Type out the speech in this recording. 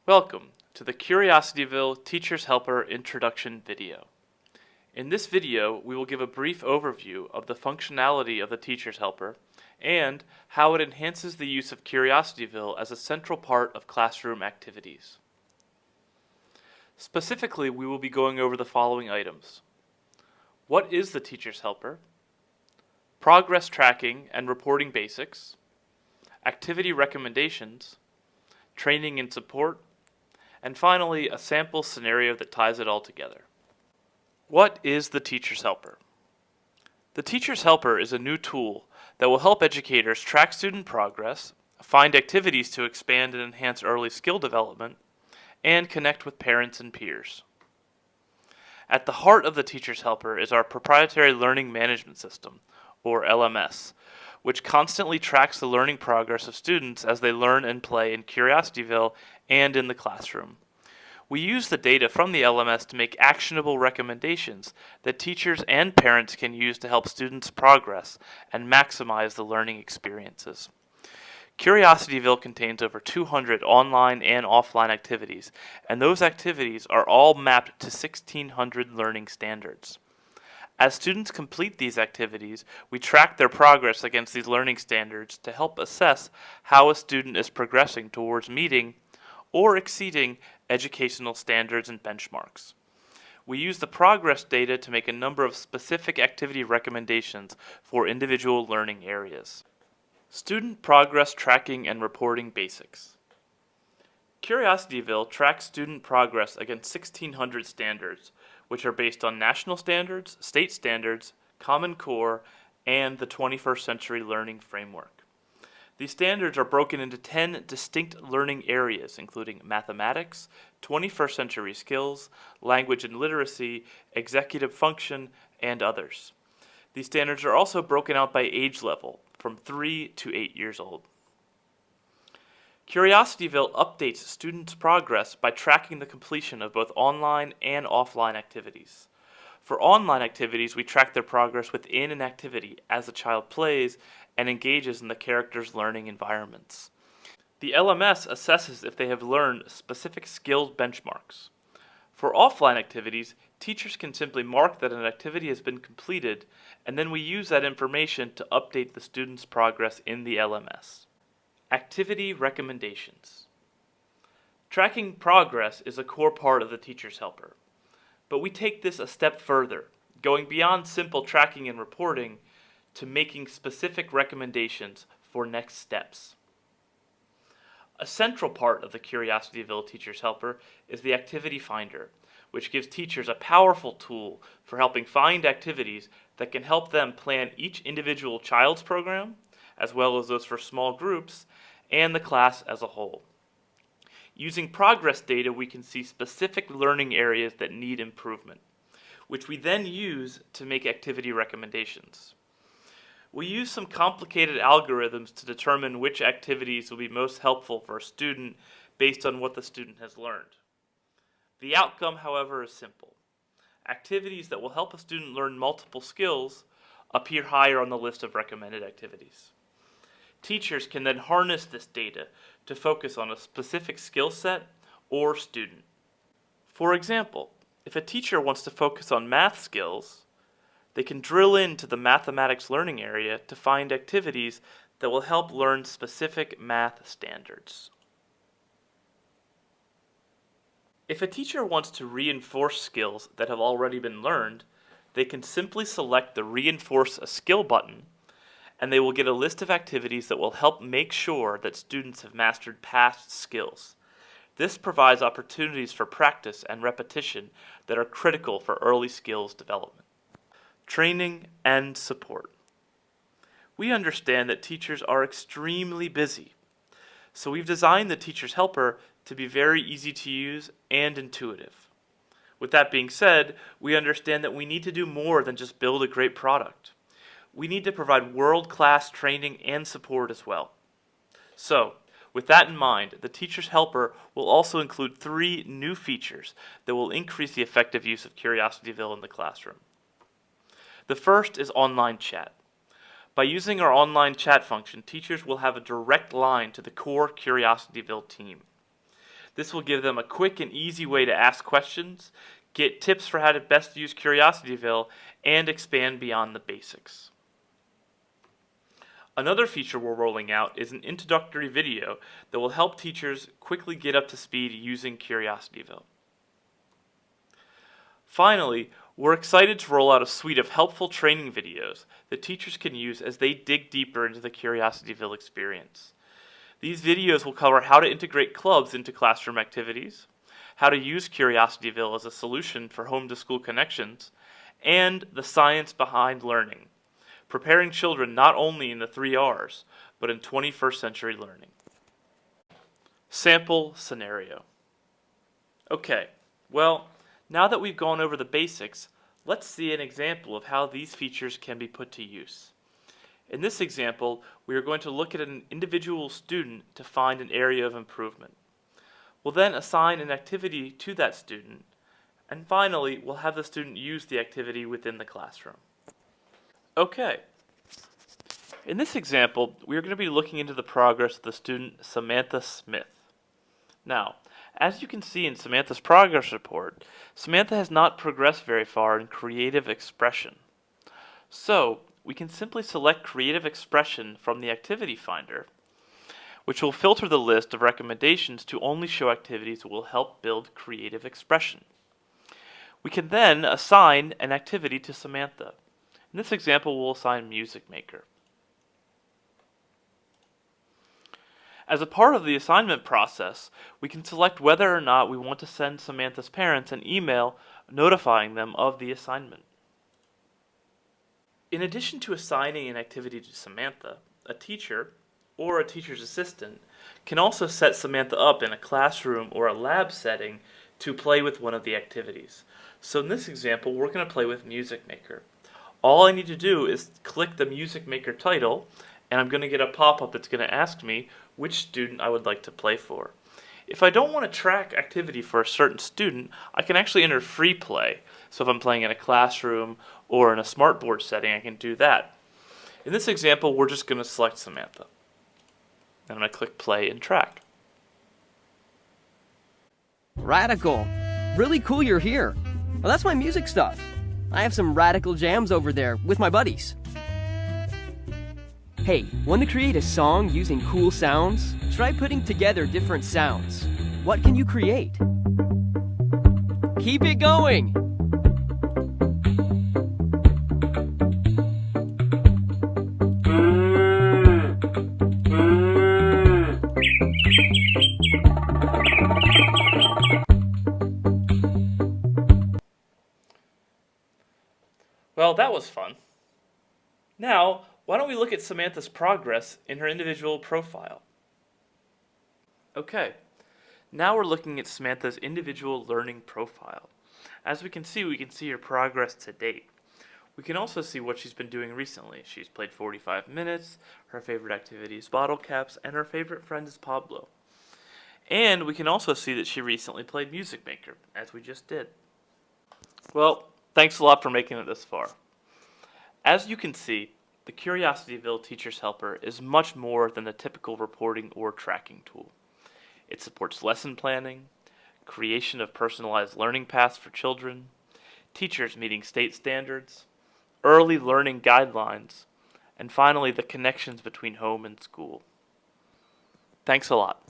Welcome to the Curiosityville Teacher's Helper Introduction video. In this video, we will give a brief overview of the functionality of the Teacher's Helper and how it enhances the use of Curiosityville as a central part of classroom activities. Specifically, we will be going over the following items. What is the Teacher's Helper? Progress tracking and reporting basics, activity recommendations, training and support, and finally, a sample scenario that ties it all together. What is the Teacher's Helper? The Teacher's Helper is a new tool that will help educators track student progress, find activities to expand and enhance early skill development, and connect with parents and peers. At the heart of the Teacher's Helper is our proprietary learning management system, or LMS, which constantly tracks the learning progress of students as they learn and play in Curiosityville and in the classroom. We use the data from the LMS to make actionable recommendations that teachers and parents can use to help students progress and maximize the learning experiences. Curiosityville contains over 200 online and offline activities, and those activities are all mapped to 1,600 learning standards. As students complete these activities, we track their progress against these learning standards to help assess how a student is progressing towards meeting or exceeding educational standards and benchmarks. We use the progress data to make a number of specific activity recommendations for individual learning areas. Student progress tracking and reporting basics. Curiosityville tracks student progress against 1,600 standards, which are based on national standards, state standards, Common Core, and the 21st Century Learning Framework. These standards are broken into 10 distinct learning areas, including mathematics, 21st century skills, language and literacy, executive function, and others. These standards are also broken out by age level, from 3 to 8 years old. Curiosityville updates students' progress by tracking the completion of both online and offline activities. For online activities, we track their progress within an activity as the child plays and engages in the character's learning environments. The LMS assesses if they have learned specific skills benchmarks. For offline activities, teachers can simply mark that an activity has been completed, and then we use that information to update the student's progress in the LMS. Activity recommendations. Tracking progress is a core part of the Teacher's Helper. But we take this a step further, going beyond simple tracking and reporting to making specific recommendations for next steps. A central part of the Curiosityville Teacher's Helper is the Activity Finder, which gives teachers a powerful tool for helping find activities that can help them plan each individual child's program, as well as those for small groups, and the class as a whole. Using progress data, we can see specific learning areas that need improvement, which we then use to make activity recommendations. We use some complicated algorithms to determine which activities will be most helpful for a student based on what the student has learned. The outcome, however, is simple. Activities that will help a student learn multiple skills appear higher on the list of recommended activities. Teachers can then harness this data to focus on a specific skill set or student. For example, if a teacher wants to focus on math skills, they can drill into the mathematics learning area to find activities that will help learn specific math standards. If a teacher wants to reinforce skills that have already been learned, they can simply select the Reinforce a Skill button, and they will get a list of activities that will help make sure that students have mastered past skills. This provides opportunities for practice and repetition that are critical for early skills development. Training and support. We understand that teachers are extremely busy, so we've designed the Teacher's Helper to be very easy to use and intuitive. With that being said, we understand that we need to do more than just build a great product. We need to provide world-class training and support as well. So, with that in mind, the Teacher's Helper will also include 3 new features that will increase the effective use of Curiosityville in the classroom. The first is online chat. By using our online chat function, teachers will have a direct line to the core Curiosityville team. This will give them a quick and easy way to ask questions, get tips for how to best use Curiosityville, and expand beyond the basics. Another feature we're rolling out is an introductory video that will help teachers quickly get up to speed using Curiosityville. Finally, we're excited to roll out a suite of helpful training videos that teachers can use as they dig deeper into the Curiosityville experience. These videos will cover how to integrate clubs into classroom activities, how to use Curiosityville as a solution for home-to-school connections, and the science behind learning, preparing children not only in the 3 R's, but in 21st century learning. Sample scenario. Okay, well, now that we've gone over the basics, let's see an example of how these features can be put to use. In this example, we are going to look at an individual student to find an area of improvement. We'll then assign an activity to that student, and finally, we'll have the student use the activity within the classroom. Okay. In this example, we are going to be looking into the progress of the student Samantha Smith. Now, as you can see in Samantha's progress report, Samantha has not progressed very far in creative expression. So, we can simply select creative expression from the activity finder, which will filter the list of recommendations to only show activities that will help build creative expression. We can then assign an activity to Samantha. In this example, we'll assign Music Maker. As a part of the assignment process, we can select whether or not we want to send Samantha's parents an email notifying them of the assignment. In addition to assigning an activity to Samantha, a teacher, or a teacher's assistant, can also set Samantha up in a classroom or a lab setting to play with one of the activities. So in this example, we're going to play with Music Maker. All I need to do is click the Music Maker title, and I'm going to get a pop-up that's going to ask me which student I would like to play for. If I don't want to track activity for a certain student, I can actually enter free play. So if I'm playing in a classroom or in a smartboard setting, I can do that. In this example, we're just going to select Samantha. And I'm going to click play and track. Radical. Really cool you're here. Well, that's my music stuff. I have some radical jams over there with my buddies. Hey, want to create a song using cool sounds? Try putting together different sounds. What can you create? Keep it going! Well, that was fun. Now, why don't we look at Samantha's progress in her individual profile? Okay, now we're looking at Samantha's individual learning profile. As we can see her progress to date. We can also see what she's been doing recently. She's played 45 minutes, her favorite activity is bottle caps, and her favorite friend is Pablo. And we can also see that she recently played Music Maker, as we just did. Well, thanks a lot for making it this far. As you can see, the Curiosityville Teacher's Helper is much more than the typical reporting or tracking tool. It supports lesson planning, creation of personalized learning paths for children, teachers meeting state standards, early learning guidelines, and finally the connections between home and school. Thanks a lot.